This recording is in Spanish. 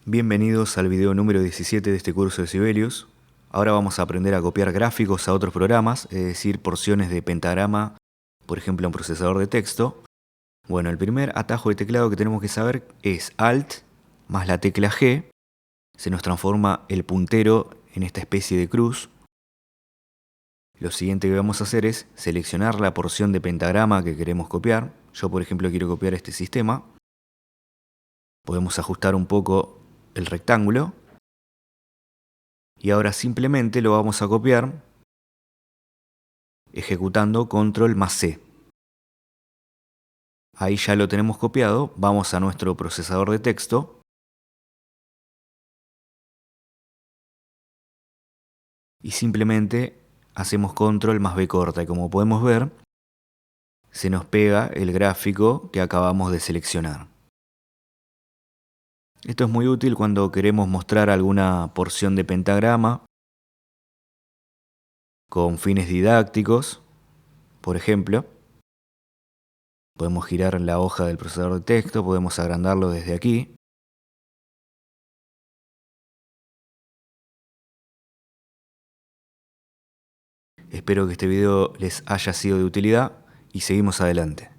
Bienvenidos al video número 17 de este curso de Sibelius. Ahora vamos a aprender a copiar gráficos a otros programas, es decir, porciones de pentagrama, por ejemplo, en procesador de texto. Bueno, el primer atajo de teclado que tenemos que saber es Alt más la tecla G. Se nos transforma el puntero en esta especie de cruz. Lo siguiente que vamos a hacer es seleccionar la porción de pentagrama que queremos copiar. Yo, por ejemplo, quiero copiar este sistema. Podemos ajustar un poco el rectángulo. Y ahora simplemente lo vamos a copiar ejecutando control más C. Ahí ya lo tenemos copiado. Vamos a nuestro procesador de texto. Y simplemente hacemos control más B corta. Y como podemos ver, se nos pega el gráfico que acabamos de seleccionar. Esto es muy útil cuando queremos mostrar alguna porción de pentagrama con fines didácticos. Por ejemplo, podemos girar la hoja del procesador de texto, podemos agrandarlo desde aquí. Espero que este video les haya sido de utilidad y seguimos adelante.